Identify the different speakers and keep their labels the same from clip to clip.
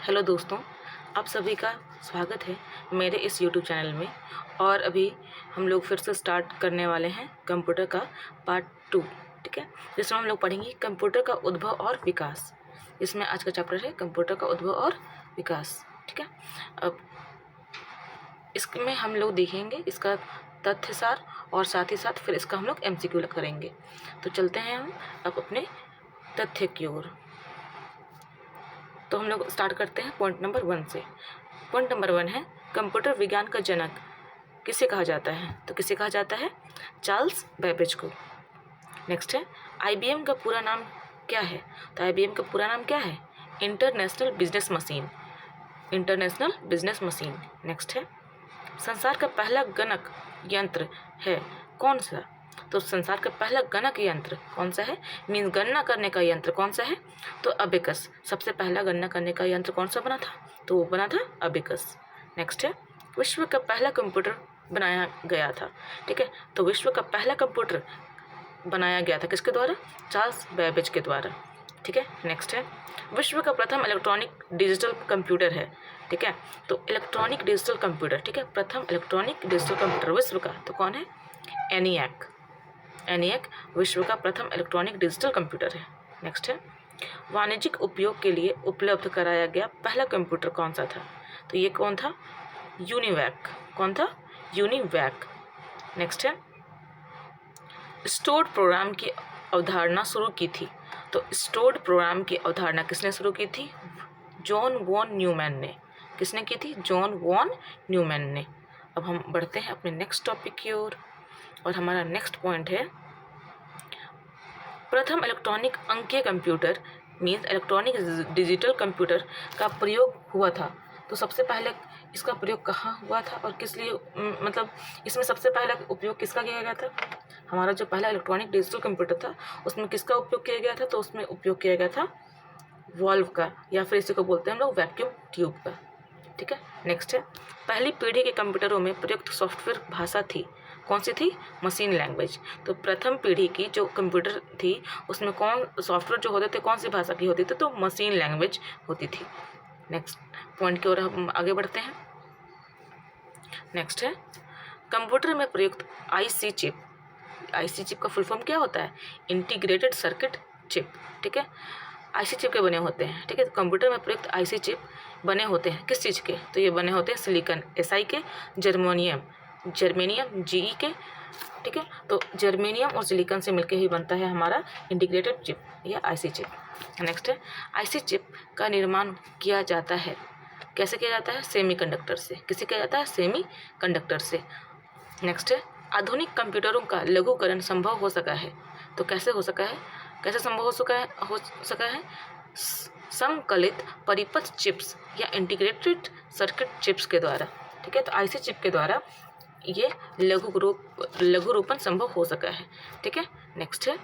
Speaker 1: Hello दोस्तों, आप सभी का स्वागत है मेरे इस यूट्यूब चैनल में। और अभी हम लोग फिर से स्टार्ट करने वाले हैं कंप्यूटर का पार्ट 2। ठीक है, जिसमें हम लोग पढ़ेंगे कंप्यूटर का उद्भव और विकास। इसमें आज का चैप्टर है कंप्यूटर का उद्भव और विकास। ठीक है, अब इसमें हम लोग देखेंगे इसका तथ्यसार और साथ ही साथ फिर इसका हम लोग MCQ करेंगे। तो चलते हैं हम अब अपने तथ्य की ओर। तो हम लोग स्टार्ट करते हैं पॉइंट नंबर 1 से। पॉइंट नंबर 1 है कंप्यूटर विज्ञान का जनक किसे कहा जाता है? तो किसे कहा जाता है? चार्ल्स बेबेज को। नेक्स्ट है IBM का पूरा नाम क्या है? तो IBM का पूरा नाम क्या है? International business machine. International business machine. Next है संसार का पहला गणक यंत्र है कौन सा? तो संसार का पहला गणक यंत्र कौन सा है? मीन्स गणना करने का यंत्र कौन सा है? तो अबेकस। सबसे पहला गणना करने का यंत्र कौन सा बना था? तो वो बना था अबेकस। नेक्स्ट है विश्व का पहला कंप्यूटर बनाया गया था। ठीक है, तो विश्व का पहला कंप्यूटर बनाया गया था किसके द्वारा? चार्ल्स बेबेज के द्वारा। ठीक है, नेक्स्ट है विश्व का प्रथम इलेक्ट्रॉनिक डिजिटल कंप्यूटर है। ठीक है, तो इलेक्ट्रॉनिक डिजिटल कंप्यूटर, ठीक है, प्रथम इलेक्ट्रॉनिक डिजिटल कंप्यूटर विश्व का तो कौन है? एनिएक। एनिएक विश्व का प्रथम इलेक्ट्रॉनिक डिजिटल कंप्यूटर है। नेक्स्ट है वाणिज्यिक उपयोग के लिए उपलब्ध कराया गया पहला कंप्यूटर कौन सा था? तो ये कौन था? यूनिवैक। कौन था? यूनिवैक। नेक्स्ट है स्टोर्ड प्रोग्राम की अवधारणा शुरू की थी। तो स्टोर्ड प्रोग्राम की अवधारणा किसने शुरू की थी? जॉन वॉन न्यूमैन ने। किसने की थी? जॉन वॉन न्यूमैन ने। अब हम बढ़ते हैं अपने नेक्स्ट टॉपिक की ओर और हमारा नेक्स्ट पॉइंट है प्रथम इलेक्ट्रॉनिक अंकीय computer means electronic digital computer का प्रयोग हुआ था। तो सबसे पहले इसका प्रयोग कहाँ हुआ था और किस लिए? मतलब इसमें सबसे पहला उपयोग किसका किया गया था? हमारा जो पहला इलेक्ट्रॉनिक डिजिटल कंप्यूटर था उसमें किसका उपयोग किया गया था? तो उसमें उपयोग किया गया था वॉल्व का, या फिर इसी को बोलते हैं हम लोग वैक्यूम ट्यूब का। ठीक है, नेक्स्ट है पहली पीढ़ी के कंप्यूटरों में प्रयुक्त सॉफ्टवेयर भाषा थी कौन सी थी? Machine language. तो प्रथम पीढ़ी की जो कंप्यूटर थी उसमें कौन सॉफ्टवेयर जो होते थे कौन सी भाषा की होती थी? तो मशीन लैंग्वेज होती थी। नेक्स्ट पॉइंट की ओर हम आगे बढ़ते हैं। नेक्स्ट है कंप्यूटर में प्रयुक्त IC चिप। IC चिप का फुल फॉर्म क्या होता है? Integrated circuit chip. ठीक है, IC चिप के बने होते हैं। ठीक है, कंप्यूटर में प्रयुक्त IC चिप बने होते हैं किस चीज़ के? तो ये बने होते हैं सिलिकॉन SI के, जर्मेनियम GE के। ठीक है, तो जर्मेनियम और सिलिकॉन से मिलकर ही बनता है हमारा इंटीग्रेटेड चिप या IC चिप। नेक्स्ट है IC चिप का निर्माण किया जाता है कैसे किया जाता है? सेमीकंडक्टर से। किससे किया जाता है? सेमीकंडक्टर से। नेक्स्ट है आधुनिक कंप्यूटरों का लघुकरण संभव हो सका है। तो कैसे हो सका है? कैसे संभव हो सका है? समकलित परिपथ चिप्स या इंटीग्रेटेड सर्किट चिप्स के द्वारा। ठीक है, तो IC चिप के द्वारा ये लघु रूपन संभव हो सका है। ठीक है, नेक्स्ट है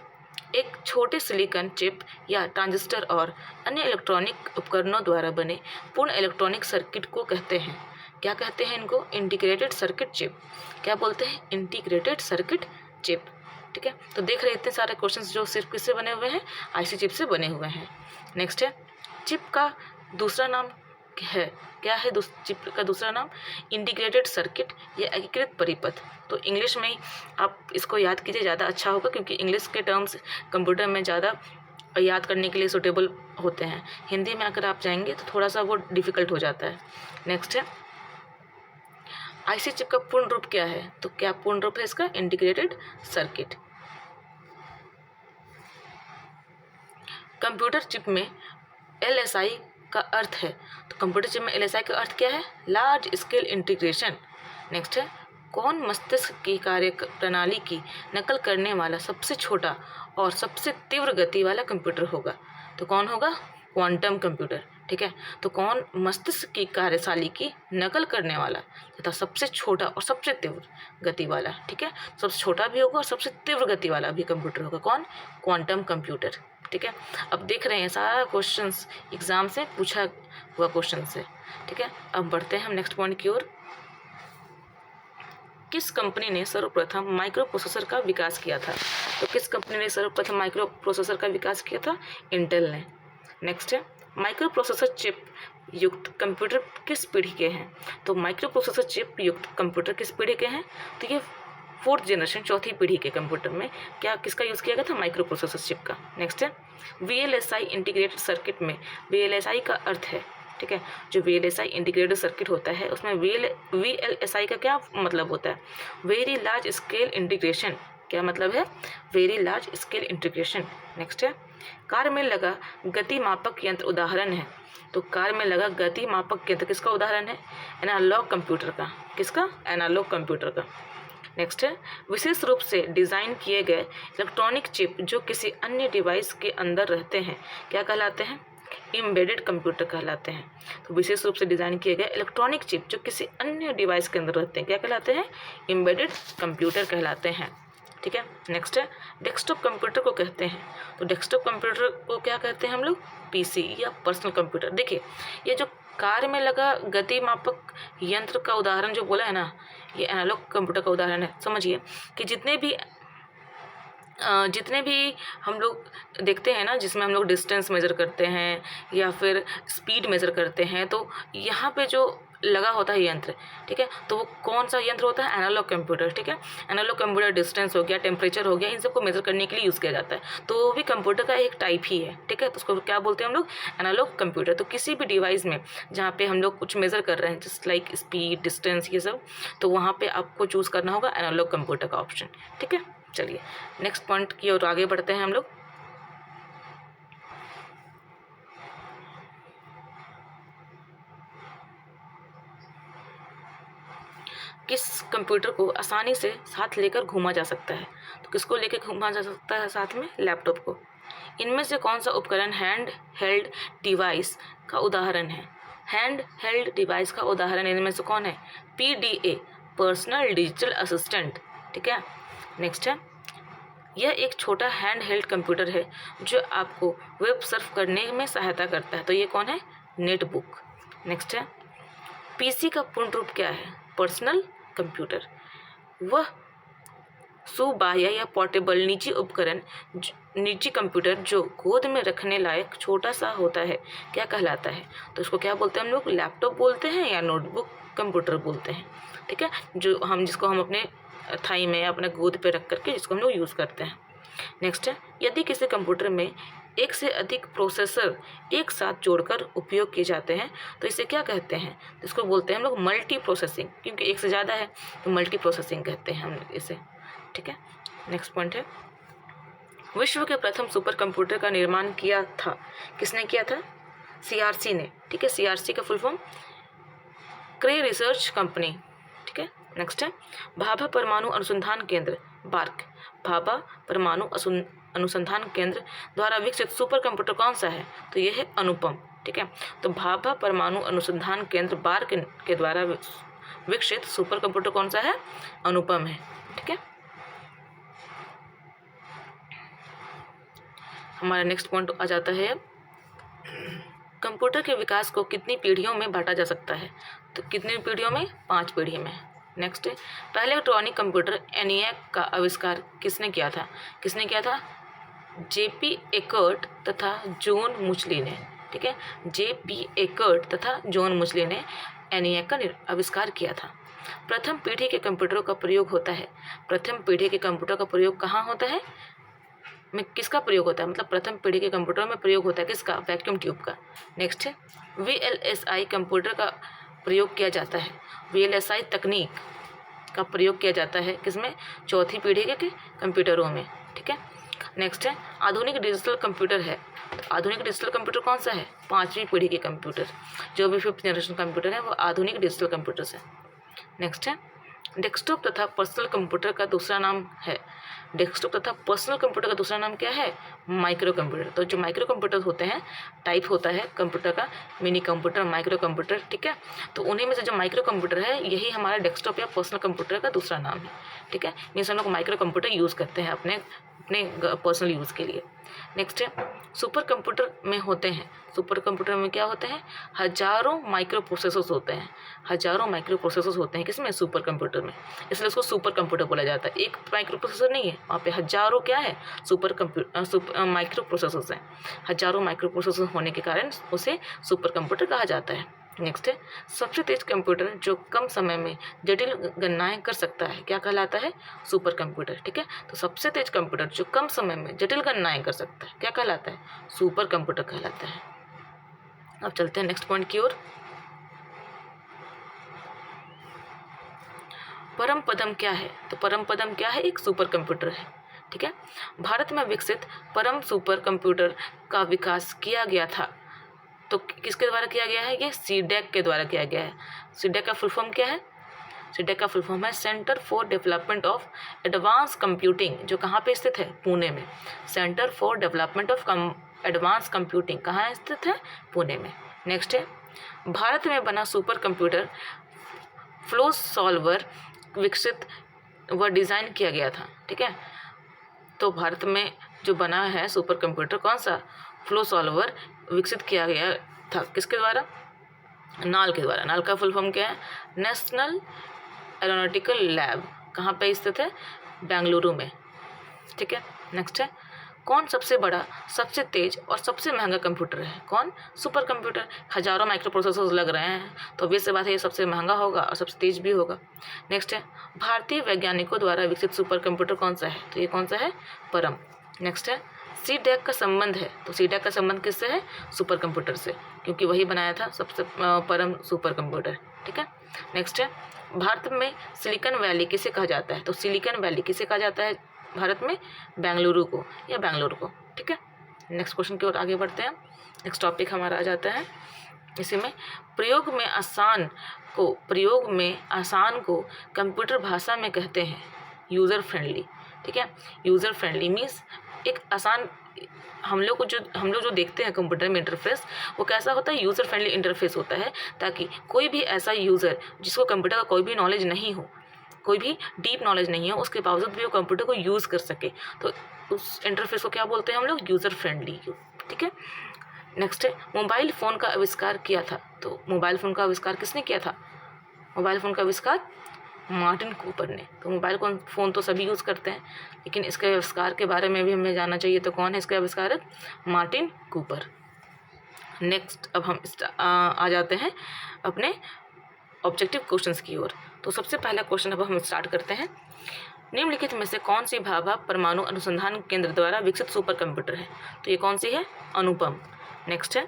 Speaker 1: एक छोटे सिलिकॉन चिप या ट्रांजिस्टर और अन्य इलेक्ट्रॉनिक उपकरणों द्वारा बने पूर्ण इलेक्ट्रॉनिक सर्किट को कहते हैं, क्या कहते हैं इनको? Integrated circuit chip. क्या बोलते हैं? Integrated circuit chip. ठीक है, तो देख रहे इतने सारे क्वेश्चंस जो सिर्फ किससे बने हुए हैं? IC चिप से बने हुए हैं। नेक्स्ट है चिप का दूसरा नाम है क्या है? चिप का दूसरा नाम इंटीग्रेटेड सर्किट या एकीकृत परिपथ। तो इंग्लिश में ही आप इसको याद कीजिए, ज़्यादा अच्छा होगा, क्योंकि इंग्लिश के टर्म्स कंप्यूटर में ज़्यादा याद करने के लिए सूटेबल होते हैं। हिंदी में अगर आप जाएंगे तो थोड़ा सा वो डिफ़िकल्ट हो जाता है। नेक्स्ट है IC चिप का पूर्ण रूप क्या है? तो क्या पूर्ण रूप है इसका? Integrated circuit. कंप्यूटर चिप में LSI का अर्थ है। तो कंप्यूटर चिप में LSI का अर्थ क्या है? Large scale integration. नेक्स्ट है कौन मस्तिष्क की कार्य प्रणाली की नकल करने वाला सबसे छोटा और सबसे तीव्र गति वाला कंप्यूटर होगा? तो कौन होगा? Quantum computer. ठीक है, तो कौन मस्तिष्क की कार्यशैली की नकल करने वाला तथा सबसे छोटा और सबसे तीव्र गति वाला। ठीक है, सबसे छोटा भी होगा और सबसे तीव्र गति वाला भी कंप्यूटर होगा। कौन? Quantum computer. ठीक है, अब देख रहे हैं सारा क्वेश्चंस एग्जाम से पूछा हुआ क्वेश्चन से। ठीक है, अब बढ़ते हैं हम नेक्स्ट पॉइंट की ओर। किस कंपनी ने सर्वप्रथम माइक्रो प्रोसेसर का विकास किया था? तो किस कंपनी ने सर्वप्रथम माइक्रो प्रोसेसर का विकास किया था? इंटेल ने। नेक्स्ट है माइक्रो प्रोसेसर चिप युक्त कंप्यूटर किस पीढ़ी के हैं? तो माइक्रो प्रोसेसर चिप युक्त कंप्यूटर किस पीढ़ी के हैं? तो ये 4th जनरेशन, चौथी पीढ़ी के कंप्यूटर में क्या किसका यूज़ किया गया था? माइक्रो प्रोसेसर चिप का। नेक्स्ट है VLSI इंटीग्रेटेड सर्किट में VLSI का अर्थ है, ठीक है, जो VLSI इंटीग्रेटेड सर्किट होता है उसमें VLSI का क्या मतलब होता है? Very large scale integration. क्या मतलब है? Very large scale integration. Next है कार में लगा गति मापक यंत्र उदाहरण है। तो कार में लगा गति मापक यंत्र किसका उदाहरण है? एनालॉग कंप्यूटर का। किसका? एनालॉग कंप्यूटर का। नेक्स्ट है विशेष रूप से डिज़ाइन किए गए इलेक्ट्रॉनिक चिप जो किसी अन्य डिवाइस के अंदर रहते हैं क्या कहलाते हैं? एम्बेडेड कंप्यूटर कहलाते हैं। तो विशेष रूप से डिज़ाइन किए गए इलेक्ट्रॉनिक चिप जो किसी अन्य डिवाइस के अंदर रहते हैं क्या कहलाते हैं? एम्बेडेड कंप्यूटर कहलाते हैं, ठीक है। नेक्स्ट है डेस्कटॉप कंप्यूटर को कहते हैं। तो डेस्कटॉप कंप्यूटर को क्या कहते हैं हम लोग? PC या पर्सनल कंप्यूटर। देखिए ये जो कार में लगा गति मापक यंत्र का उदाहरण जो बोला है ना, ये एनालॉग कंप्यूटर का उदाहरण है। समझिए कि जितने भी हम लोग देखते हैं ना, जिसमें हम लोग डिस्टेंस मेज़र करते हैं या फिर स्पीड मेज़र करते हैं, तो यहाँ पे जो लगा होता है यंत्र, ठीक है, तो वो कौन सा यंत्र होता है? एनालॉग कंप्यूटर, ठीक है। एनालॉग कंप्यूटर डिस्टेंस हो गया, टेम्परेचर हो गया, इन सबको मेज़र करने के लिए यूज़ किया जाता है। तो वो भी कंप्यूटर का एक टाइप ही है, ठीक है। तो उसको क्या बोलते हैं हम लोग? Analog computer. तो किसी भी डिवाइस में जहाँ पे हम लोग कुछ मेज़र कर रहे हैं, जस्ट लाइक स्पीड, डिस्टेंस, ये सब, तो वहाँ पर आपको चूज़ करना होगा एनालॉग कंप्यूटर का ऑप्शन, ठीक है। चलिए नेक्स्ट पॉइंट की ओर आगे बढ़ते हैं हम लोग। किस कंप्यूटर को आसानी से साथ लेकर घूमा जा सकता है? तो किसको लेकर घूमा जा सकता है साथ में? लैपटॉप को। इनमें से कौन सा उपकरण हैंड हेल्ड डिवाइस का उदाहरण है? हैंड हेल्ड डिवाइस का उदाहरण इनमें से कौन है? PDA, पर्सनल डिजिटल असिस्टेंट, ठीक है। नेक्स्ट है यह एक छोटा हैंड हेल्ड कंप्यूटर है जो आपको वेब सर्फ करने में सहायता करता है। तो ये कौन है? नेटबुक। नेक्स्ट है PC का पूर्ण रूप क्या है? Personal computer. वह सुबाह्य या पोर्टेबल निजी उपकरण, निजी कंप्यूटर जो गोद में रखने लायक छोटा सा होता है क्या कहलाता है? तो इसको क्या बोलते हैं हम लोग? लैपटॉप बोलते हैं या नोटबुक कंप्यूटर बोलते हैं, ठीक है, जिसको हम अपने थाई में या अपने गोद पे रख करके जिसको हम लोग यूज़ करते हैं। नेक्स्ट है यदि किसी कंप्यूटर में एक से अधिक प्रोसेसर एक साथ जोड़कर उपयोग किए जाते हैं तो इसे क्या कहते हैं? तो इसको बोलते हैं हम लोग मल्टी प्रोसेसिंग, क्योंकि एक से ज़्यादा है तो मल्टी प्रोसेसिंग कहते हैं हम इसे, ठीक है। नेक्स्ट पॉइंट है विश्व के प्रथम सुपर कंप्यूटर का निर्माण किया था किसने किया था? CRC ने, ठीक है। CRC का फुल फॉर्म क्रे रिसर्च कंपनी, ठीक है। नेक्स्ट है भाभा परमाणु अनुसंधान केंद्र, बार्क, भाभा परमाणु अनुसंधान केंद्र द्वारा विकसित सुपर कंप्यूटर कौन सा है? तो यह है अनुपम, ठीक है। तो भाभा परमाणु अनुसंधान केंद्र बार्क के द्वारा विकसित सुपर कंप्यूटर कौन सा है? अनुपम है, ठीक है। हमारा नेक्स्ट पॉइंट आ जाता है कंप्यूटर के विकास को कितनी पीढ़ियों में बांटा जा सकता है? तो कितनी पीढ़ियों में? 5 पीढ़ी में। नेक्स्ट है पहले इलेक्ट्रॉनिक कंप्यूटर ENIAC का आविष्कार किसने किया था? किसने किया था? JP एकर्ट तथा जॉन मुचली ने, ठीक है। JP एकर्ट तथा जॉन मुचली ने ENIAC का आविष्कार किया था। प्रथम पीढ़ी के कंप्यूटरों का प्रयोग होता है। प्रथम पीढ़ी के कंप्यूटर का प्रयोग कहाँ होता है? में किसका प्रयोग होता है? मतलब प्रथम पीढ़ी के कंप्यूटर में प्रयोग होता है किसका? वैक्यूम ट्यूब का। नेक्स्ट है VLSI कंप्यूटर का प्रयोग किया जाता है। VLSI तकनीक का प्रयोग किया जाता है किसमें? चौथी पीढ़ी के कंप्यूटरों में, ठीक है। नेक्स्ट है आधुनिक डिजिटल कंप्यूटर है। तो आधुनिक डिजिटल कंप्यूटर कौन सा है? 5वीं पीढ़ी के कंप्यूटर, जो भी 5th जनरेशन कंप्यूटर है वो आधुनिक डिजिटल कंप्यूटर्स है। नेक्स्ट है डेस्कटॉप तथा पर्सनल कंप्यूटर का दूसरा नाम है। डेस्कटॉप तथा पर्सनल कंप्यूटर का दूसरा नाम क्या है? Micro computer. तो जो माइक्रो कंप्यूटर होते हैं, टाइप होता है कंप्यूटर का मिनी कंप्यूटर, माइक्रो कंप्यूटर, ठीक है। तो उन्हीं में से जो माइक्रो कंप्यूटर है यही हमारा डेस्कटॉप या पर्सनल कंप्यूटर का दूसरा नाम है, ठीक है। मीन्स हम लोग माइक्रो कंप्यूटर यूज़ करते हैं अपने पर्सनल यूज़ के लिए। नेक्स्ट है सुपर कंप्यूटर में होते हैं, सुपर कंप्यूटर में क्या होते हैं, हजारों माइक्रो प्रोसेसर्स होते हैं, हजारों माइक्रो प्रोसेसर्स होते हैं किसमें, सुपर कंप्यूटर में, इसलिए उसको सुपर कंप्यूटर बोला जाता है। एक माइक्रो प्रोसेसर नहीं है, वहाँ पे हजारों क्या है, माइक्रो प्रोसेसर्स हैं, हजारों माइक्रो प्रोसेसर होने के कारण उसे सुपर कंप्यूटर कहा जाता है। नेक्स्ट है सबसे तेज कंप्यूटर जो कम समय में जटिल गणनाएं कर सकता है, क्या कहलाता है, सुपर कंप्यूटर। ठीक है, तो सबसे तेज कंप्यूटर जो कम समय में जटिल गणनाएं कर सकता है क्या कहलाता है, सुपर कंप्यूटर कहलाता है। अब चलते हैं नेक्स्ट पॉइंट की ओर। परम पदम क्या है, तो परम पदम क्या है, एक सुपर कंप्यूटर है। ठीक है, भारत में विकसित परम सुपर कंप्यूटर का विकास किया गया था, तो किसके द्वारा किया गया है, ये सीडेक के द्वारा किया गया है। सीडेक का फुल फॉर्म क्या है, सीडेक का फुल फॉर्म है centre for development of advance computing, जो कहाँ पे स्थित है, पुणे में। Centre for development of advance computing कहाँ स्थित है, पुणे में। नेक्स्ट है भारत में बना सुपर कंप्यूटर फ्लो सॉल्वर विकसित व डिज़ाइन किया गया था। ठीक है, तो भारत में जो बना है सुपर कंप्यूटर कौन सा, फ्लो सॉल्वर विकसित किया गया था, किसके द्वारा, नाल के द्वारा। नाल का फुल फॉर्म क्या है, नेशनल एरोनॉटिकल लैब, कहाँ पे स्थित है, बेंगलुरु में। ठीक है, नेक्स्ट है कौन सबसे बड़ा, सबसे तेज और सबसे महंगा कंप्यूटर है, कौन, सुपर कंप्यूटर। हजारों माइक्रो प्रोसेसर्स लग रहे हैं, तो obvious सी बात है ये सबसे महंगा होगा और सबसे तेज भी होगा। नेक्स्ट है भारतीय वैज्ञानिकों द्वारा विकसित सुपर कंप्यूटर कौन सा है, तो ये कौन सा है, परम। नेक्स्ट है सीडेक का संबंध है, तो सीडेक का संबंध किससे है, सुपर कंप्यूटर से, क्योंकि वही बनाया था सबसे परम सुपर कंप्यूटर। ठीक है, नेक्स्ट है भारत में सिलिकॉन वैली किसे कहा जाता है, तो सिलिकॉन वैली किसे कहा जाता है भारत में, बेंगलुरु को या बेंगलोर को। ठीक है, नेक्स्ट क्वेश्चन की ओर आगे बढ़ते हैं। नेक्स्ट टॉपिक हमारा आ जाता है इसी में प्रयोग में आसान को कंप्यूटर भाषा में कहते हैं यूज़र फ्रेंडली। ठीक है, यूज़र फ्रेंडली मीन्स एक आसान, हम लोग जो देखते हैं कंप्यूटर में इंटरफेस, वो कैसा होता है, यूज़र फ्रेंडली इंटरफेस होता है, ताकि कोई भी ऐसा यूज़र जिसको कंप्यूटर का कोई भी नॉलेज नहीं हो, कोई भी डीप नॉलेज नहीं है, उसके बावजूद भी वो कंप्यूटर को यूज़ कर सके, तो उस इंटरफेस को क्या बोलते हैं हम लोग, यूज़र फ्रेंडली। ठीक है, नेक्स्ट है मोबाइल फ़ोन का आविष्कार किया था, तो मोबाइल फ़ोन का आविष्कार किसने किया था, मोबाइल फ़ोन का आविष्कार मार्टिन कूपर ने। तो मोबाइल फ़ोन तो सभी यूज़ करते हैं, लेकिन इसके आविष्कार के बारे में भी हमें जानना चाहिए, तो कौन है इसके आविष्कारक, मार्टिन कूपर। नेक्स्ट अब हम आ जाते हैं अपने ऑब्जेक्टिव क्वेश्चंस की ओर। तो सबसे पहला क्वेश्चन अब हम स्टार्ट करते हैं, निम्नलिखित में से कौन सी भाभा परमाणु अनुसंधान केंद्र द्वारा विकसित सुपर कंप्यूटर है, तो ये कौन सी है, अनुपम। नेक्स्ट है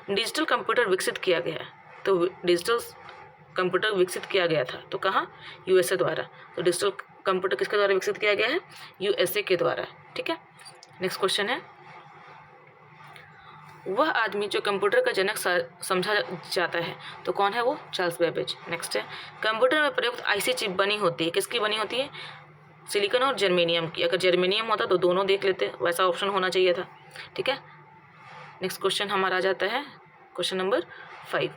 Speaker 1: डिजिटल कंप्यूटर विकसित किया गया है, तो डिजिटल कंप्यूटर विकसित किया गया था, तो कहाँ, यूएसए द्वारा। तो डिजिटल कंप्यूटर किसके द्वारा विकसित किया गया है, यूएसए के द्वारा। ठीक है, नेक्स्ट क्वेश्चन है वह आदमी जो कंप्यूटर का जनक समझा जाता है, तो कौन है वो, चार्ल्स बेबेज। नेक्स्ट है कंप्यूटर में प्रयुक्त आईसी चिप बनी होती है, किसकी बनी होती है, सिलिकॉन और जर्मेनियम की। अगर जर्मेनियम होता तो दोनों देख लेते, वैसा ऑप्शन होना चाहिए था। ठीक है, नेक्स्ट क्वेश्चन हमारा आ जाता है क्वेश्चन नंबर 5,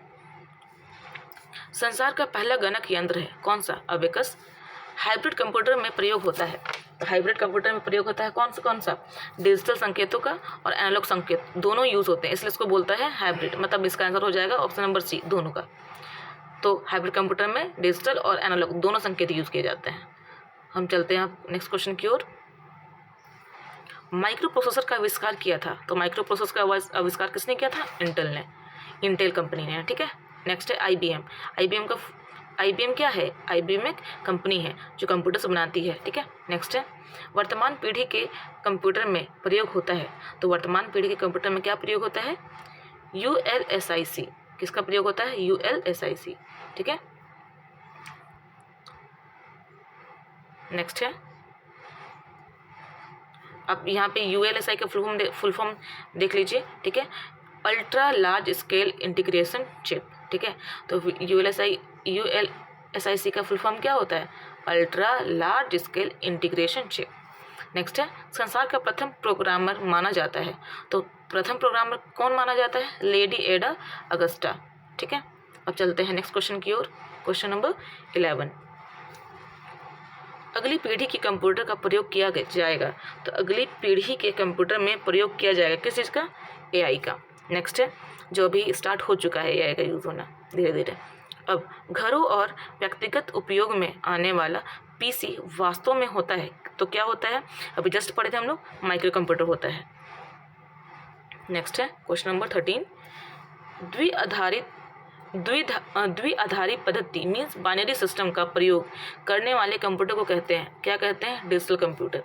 Speaker 1: संसार का पहला गणक यंत्र है कौन सा, अबेकस। हाइब्रिड कंप्यूटर में प्रयोग होता है, तो हाइब्रिड कंप्यूटर में प्रयोग होता है कौन सा, डिजिटल संकेतों का और एनालॉग संकेत दोनों यूज़ होते हैं, इसलिए इसको बोलता है हाइब्रिड, मतलब इसका आंसर हो जाएगा ऑप्शन नंबर सी, दोनों का। तो हाइब्रिड कंप्यूटर में डिजिटल और एनालॉग दोनों संकेत यूज़ किए जाते हैं। हम चलते हैं नेक्स्ट क्वेश्चन की ओर। माइक्रो प्रोसेसर का आविष्कार किया था, तो माइक्रो प्रोसेसर का आविष्कार किसने किया था, इंटेल कंपनी ने। ठीक है, नेक्स्ट है आईबीएम क्या है, आईबीएम एक कंपनी है जो कंप्यूटर्स बनाती है। ठीक है, नेक्स्ट है वर्तमान पीढ़ी के कंप्यूटर में प्रयोग होता है, तो वर्तमान पीढ़ी के कंप्यूटर में क्या प्रयोग होता है, ULSIC, किसका प्रयोग होता है, ULSIC। ठीक है, नेक्स्ट है अब यहाँ पे ULSI का फुल फॉर्म देख लीजिए। ठीक है, ultra large scale integration chip. ठीक है, तो ULSIC का फुल फॉर्म क्या होता है, ultra large scale integration chip. Next है संसार का प्रथम प्रोग्रामर माना जाता है, तो प्रथम प्रोग्रामर कौन माना जाता है, लेडी एडा अगस्टा। ठीक है, अब चलते हैं नेक्स्ट क्वेश्चन की ओर, क्वेश्चन नंबर 11, अगली पीढ़ी की कंप्यूटर का प्रयोग किया जाएगा। तो अगली पीढ़ी के कंप्यूटर में प्रयोग किया जाएगा किस चीज़ का? एआई का। नेक्स्ट है, जो अभी स्टार्ट हो चुका है एआई का यूज़ होना धीरे धीरे। अब घरों और व्यक्तिगत उपयोग में आने वाला पीसी वास्तव में होता है तो क्या होता है? अभी जस्ट पढ़े थे हम लोग, माइक्रो कंप्यूटर होता है। नेक्स्ट है क्वेश्चन नंबर 13, द्विआधारी पद्धति मीन्स बाइनरी सिस्टम का प्रयोग करने वाले कंप्यूटर को कहते हैं, क्या कहते हैं? Digital computer.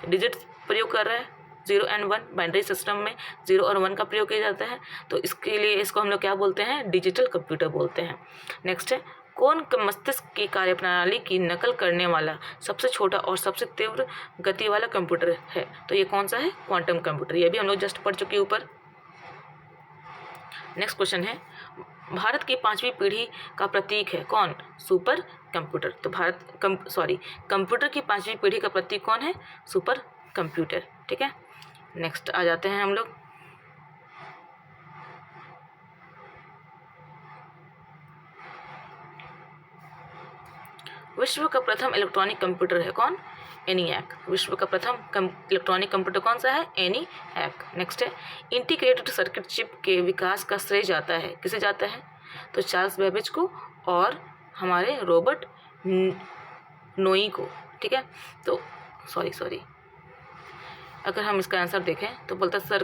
Speaker 1: डिजिट प्रयोग कर रहा है 0 और 1, बाइनरी सिस्टम में 0 और 1 का प्रयोग किया जाता है, तो इसके लिए इसको हम लोग क्या बोलते हैं? डिजिटल कंप्यूटर बोलते हैं। नेक्स्ट है, कौन मस्तिष्क की कार्यप्रणाली की नकल करने वाला सबसे छोटा और सबसे तीव्र गति वाला कंप्यूटर है? तो ये कौन सा है? Quantum computer. ये भी हम लोग जस्ट पढ़ चुके ऊपर। नेक्स्ट क्वेश्चन है, भारत की 5वीं पीढ़ी का प्रतीक है कौन? Super computer. तो कंप्यूटर की 5वीं पीढ़ी का प्रतीक कौन है? Super computer. ठीक है, नेक्स्ट आ जाते हैं हम लोग। विश्व का प्रथम इलेक्ट्रॉनिक कंप्यूटर है कौन? एनिएक। विश्व का प्रथम इलेक्ट्रॉनिक कंप्यूटर कौन सा है? एनिएक। नेक्स्ट है, इंटीग्रेटेड सर्किट चिप के विकास का श्रेय जाता है किसे जाता है? तो चार्ल्स बेबेज को और हमारे रॉबर्ट नोई को। ठीक है, तो सॉरी अगर हम इसका आंसर देखें तो बोलता है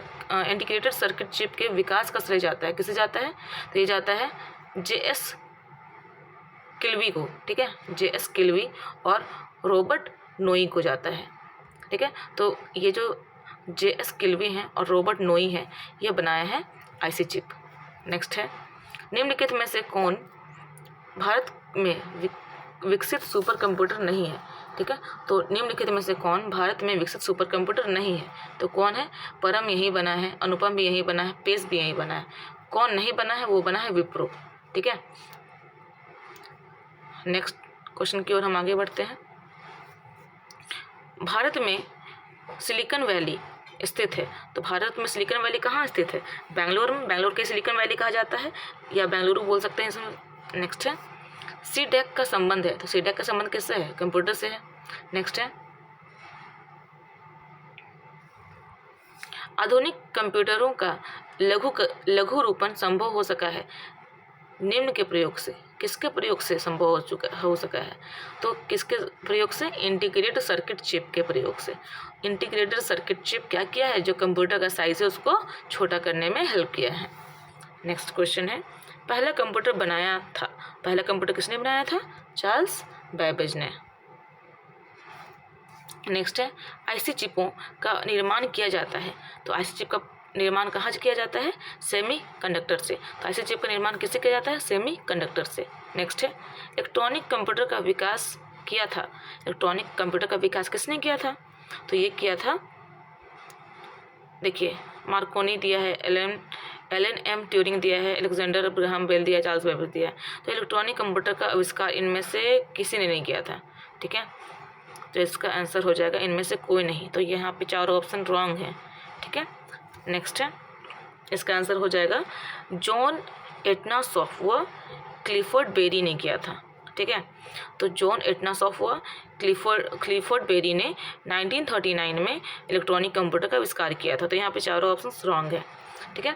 Speaker 1: इंटीग्रेटेड सर्किट चिप के विकास का श्रेय जाता है किसे जाता है? तो ये जाता है J.S. किल्वी को। ठीक है, J.S. किल्वी और रॉबर्ट नोई को जाता है। ठीक है, तो ये जो J.S. किल्वी हैं और रॉबर्ट नोई हैं, ये बनाया है आईसी चिप। नेक्स्ट है, निम्नलिखित में से कौन भारत में विकसित सुपर कंप्यूटर नहीं है? ठीक है, तो निम्नलिखित में से कौन भारत में विकसित सुपर कंप्यूटर नहीं है? तो कौन है? परम यही बना है, अनुपम भी यही बना है, पेस भी यही बना है। कौन नहीं बना है? वो बना है विप्रो। ठीक है, नेक्स्ट क्वेश्चन की ओर हम आगे बढ़ते हैं। भारत में सिलिकॉन वैली स्थित है, तो भारत में सिलिकॉन वैली कहाँ स्थित है? बेंगलोर में। बेंगलोर के सिलिकॉन वैली कहा जाता है या बेंगलुरु बोल सकते हैं इसमें। नेक्स्ट है, सीडेक का संबंध है, तो सीडेक का संबंध किससे है? कंप्यूटर से है। नेक्स्ट है, आधुनिक कंप्यूटरों का लघु रूपन संभव हो सका है निम्न के प्रयोग से। किसके प्रयोग से संभव हो सका है? तो किसके प्रयोग से? इंटीग्रेटेड सर्किट चिप के प्रयोग से। इंटीग्रेटेड सर्किट चिप क्या किया है? जो कंप्यूटर का साइज है उसको छोटा करने में हेल्प किया है। नेक्स्ट क्वेश्चन है, पहला कंप्यूटर बनाया था, पहला कंप्यूटर किसने बनाया था? चार्ल्स बेबेज ने। नेक्स्ट है, आईसी चिपों का निर्माण किया जाता है, तो आईसी चिप का निर्माण कहाँ से किया जाता है? सेमी कंडक्टर से। तो आईसी चिप का निर्माण किससे किया जाता है? सेमी कंडक्टर से। नेक्स्ट है, इलेक्ट्रॉनिक कंप्यूटर का विकास किया था, इलेक्ट्रॉनिक कंप्यूटर का विकास किसने किया था? तो ये किया था, देखिए, मार्कोनी दिया है, एलन एम ट्यूरिंग दिया है, अलेक्जेंडर ग्राहम बेल दिया है, चार्ल्स बेबेज दिया है। तो इलेक्ट्रॉनिक कंप्यूटर का आविष्कार इनमें से किसी ने नहीं किया था। ठीक है, तो इसका आंसर हो जाएगा इनमें से कोई नहीं। तो यहाँ पे चारों ऑप्शन रॉन्ग है। ठीक है, नेक्स्ट है, इसका आंसर हो जाएगा जॉन एटनासॉफ व क्लिफोर्ड बेरी ने किया था। ठीक है, तो जॉन एटनासॉफ व क्लिफोर्ड बेरी ने 1939 में इलेक्ट्रॉनिक कंप्यूटर का आविष्कार किया था। तो यहाँ पे चारों ऑप्शन रॉन्ग है। ठीक है,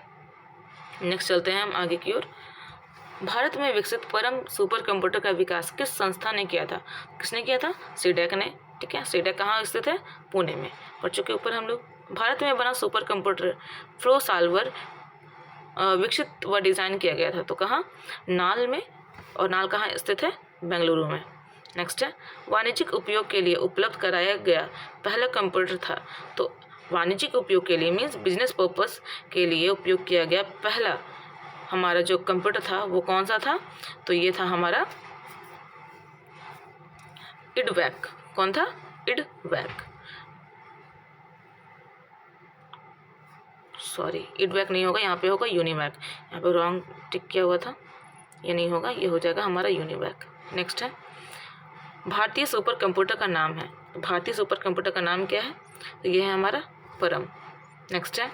Speaker 1: नेक्स्ट चलते हैं हम आगे की ओर। भारत में विकसित परम सुपर कंप्यूटर का विकास किस संस्था ने किया था? किसने किया था? सीडेक ने। ठीक है, सीडेक कहाँ स्थित है? पुणे में। पढ़ चुके ऊपर हम लोग। भारत में बना सुपर कंप्यूटर फ्लो सॉल्वर विकसित व डिज़ाइन किया गया था, तो कहाँ? नाल में। और नाल कहाँ स्थित है? बेंगलुरु में। नेक्स्ट है, वाणिज्यिक उपयोग के लिए उपलब्ध कराया गया पहला कंप्यूटर था, तो वाणिज्यिक उपयोग के लिए मीन्स बिजनेस पर्पस के लिए उपयोग किया गया पहला हमारा जो कंप्यूटर था वो कौन सा था? तो ये था हमारा इडवैक। कौन था? इडवैक। सॉरी, इडवैक नहीं होगा, यहाँ पे होगा यूनिवैक। यहाँ पे रॉन्ग टिक किया हुआ था, ये नहीं होगा, ये हो जाएगा हमारा यूनिवैक। नेक्स्ट है, भारतीय सुपर कंप्यूटर का नाम है, तो भारतीय सुपर कंप्यूटर का नाम क्या है? तो ये है हमारा परम। नेक्स्ट है,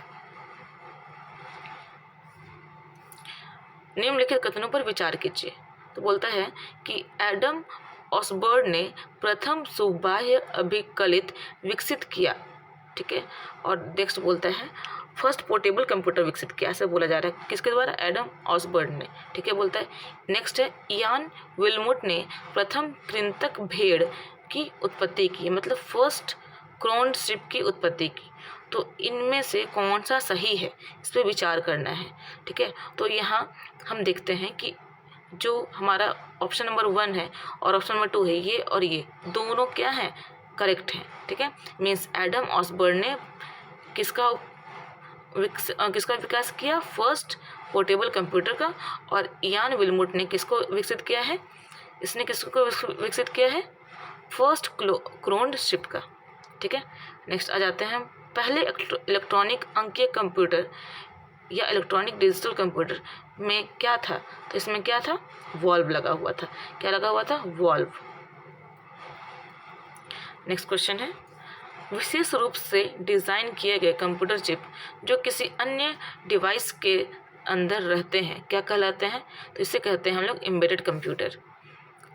Speaker 1: निम्नलिखित कथनों पर विचार कीजिए। तो बोलता है कि एडम ऑसबर्न ने प्रथम सुबाह्य अभिकलित विकसित किया, ठीक है। और नेक्स्ट बोलता है फर्स्ट पोर्टेबल कंप्यूटर विकसित किया, ऐसे बोला जा रहा है किसके द्वारा, एडम ऑसबर्न ने, ठीक है, बोलता है। नेक्स्ट है इयान विल्मुट ने प्रथम कृंतक भेड़ की उत्पत्ति की, मतलब फर्स्ट क्रोन्ड शिप की उत्पत्ति की। तो इनमें से कौन सा सही है, इस पर विचार करना है, ठीक है। तो यहाँ हम देखते हैं कि जो हमारा ऑप्शन नंबर 1 है और ऑप्शन नंबर 2 है, ये और ये दोनों क्या हैं, करेक्ट हैं, ठीक है। मीन्स एडम ऑसबर्न ने किसका विकास किया, फर्स्ट पोर्टेबल कंप्यूटर का, और इयान विल्मुट ने किसको विकसित किया है, इसने किसको विकसित किया है, फर्स्ट क्रोन्ड शिप का, ठीक है। नेक्स्ट आ जाते हैं हम पहले इलेक्ट्रॉनिक अंकीय कंप्यूटर या इलेक्ट्रॉनिक डिजिटल कंप्यूटर में क्या था, तो इसमें क्या था, वॉल्व लगा हुआ था, क्या लगा हुआ था, वॉल्व। नेक्स्ट क्वेश्चन है विशेष रूप से डिज़ाइन किए गए कंप्यूटर चिप जो किसी अन्य डिवाइस के अंदर रहते हैं क्या कहलाते हैं, तो इसे कहते हैं हम लोग एम्बेडेड कंप्यूटर।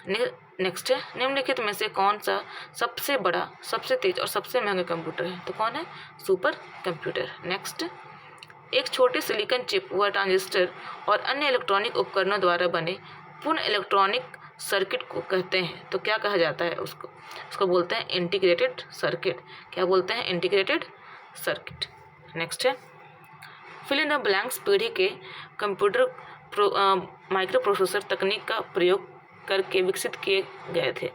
Speaker 1: नेक्स्ट है निम्नलिखित में से कौन सा सबसे बड़ा, सबसे तेज और सबसे महंगा कंप्यूटर है, तो कौन है, सुपर कंप्यूटर। नेक्स्ट एक छोटे सिलिकॉन चिप व ट्रांजिस्टर और अन्य इलेक्ट्रॉनिक उपकरणों द्वारा बने पूर्ण इलेक्ट्रॉनिक सर्किट को कहते हैं, तो क्या कहा जाता है उसको बोलते हैं इंटीग्रेटेड सर्किट, क्या बोलते हैं, इंटीग्रेटेड सर्किट। नेक्स्ट है फिल इन द ब्लैंक्स पीढ़ी के कंप्यूटर माइक्रो प्रोसेसर तकनीक का प्रयोग करके विकसित किए गए थे,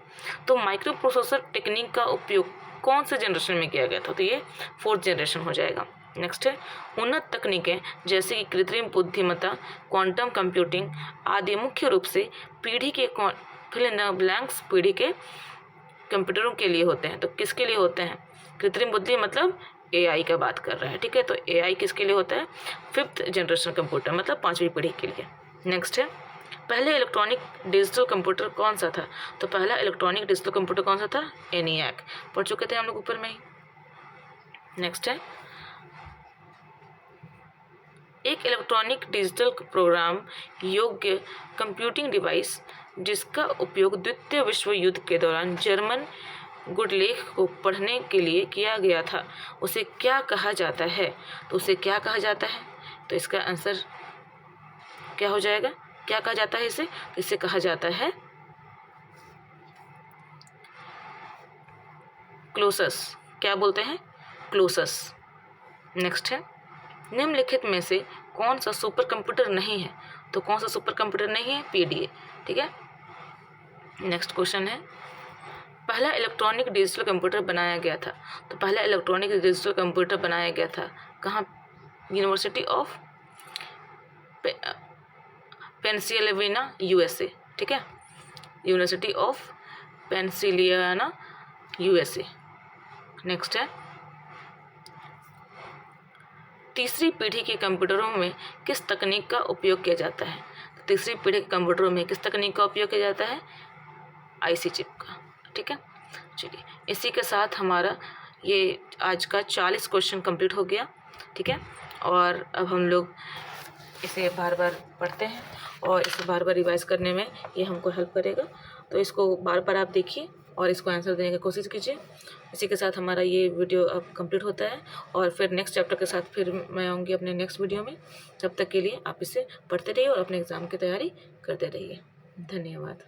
Speaker 1: तो माइक्रो प्रोसेसर टेक्निक का उपयोग कौन से जनरेशन में किया गया था, तो ये 4th जनरेशन हो जाएगा। नेक्स्ट है उन्नत तकनीकें जैसे कि कृत्रिम बुद्धिमत्ता, क्वांटम कंप्यूटिंग आदि मुख्य रूप से पीढ़ी के फिल इन द ब्लैंक्स पीढ़ी के कंप्यूटरों के लिए होते हैं, तो किसके लिए होते हैं, कृत्रिम बुद्धि मतलब AI का बात कर रहे हैं, ठीक है। तो AI किसके लिए होता है, 5th जनरेशन कंप्यूटर मतलब 5वीं पीढ़ी के लिए। नेक्स्ट है पहले इलेक्ट्रॉनिक डिजिटल कंप्यूटर कौन सा था, तो पहला इलेक्ट्रॉनिक डिजिटल कंप्यूटर कौन सा था, ENIAC, पढ़ चुके थे हम लोग ऊपर में ही। नेक्स्ट है एक इलेक्ट्रॉनिक डिजिटल प्रोग्राम योग्य कंप्यूटिंग डिवाइस जिसका उपयोग द्वितीय विश्व युद्ध के दौरान जर्मन गुडलेख को पढ़ने के लिए किया गया था, उसे क्या कहा जाता है, तो उसे क्या कहा जाता है, तो इसका आंसर क्या हो जाएगा, क्या कहा जाता है इसे, तो इसे कहा जाता है क्लोसस, क्या बोलते हैं, क्लोसस। नेक्स्ट है निम्नलिखित में से कौन सा सुपर कंप्यूटर नहीं है, तो कौन सा सुपर कंप्यूटर नहीं है, PDA, ठीक है। नेक्स्ट क्वेश्चन है पहला इलेक्ट्रॉनिक डिजिटल कंप्यूटर बनाया गया था, तो पहला इलेक्ट्रॉनिक डिजिटल कंप्यूटर बनाया गया था कहाँ, यूनिवर्सिटी ऑफ पेंसिल्वेनिया USA, ठीक है, university of Pennsylvania USA। Next है तीसरी पीढ़ी के कंप्यूटरों में किस तकनीक का उपयोग किया जाता है, तो तीसरी पीढ़ी के कंप्यूटरों में किस तकनीक का उपयोग किया जाता है, IC चिप का, ठीक है। चलिए इसी के साथ हमारा ये आज का 40 क्वेश्चन कंप्लीट हो गया, ठीक है। और अब हम लोग इसे बार बार पढ़ते हैं और इसे बार बार रिवाइज करने में ये हमको हेल्प करेगा, तो इसको बार बार आप देखिए और इसको आंसर देने की कोशिश कीजिए। इसी के साथ हमारा ये वीडियो अब कंप्लीट होता है और फिर नेक्स्ट चैप्टर के साथ फिर मैं आऊँगी अपने नेक्स्ट वीडियो में। तब तक के लिए आप इसे पढ़ते रहिए और अपने एग्ज़ाम की तैयारी करते रहिए। धन्यवाद।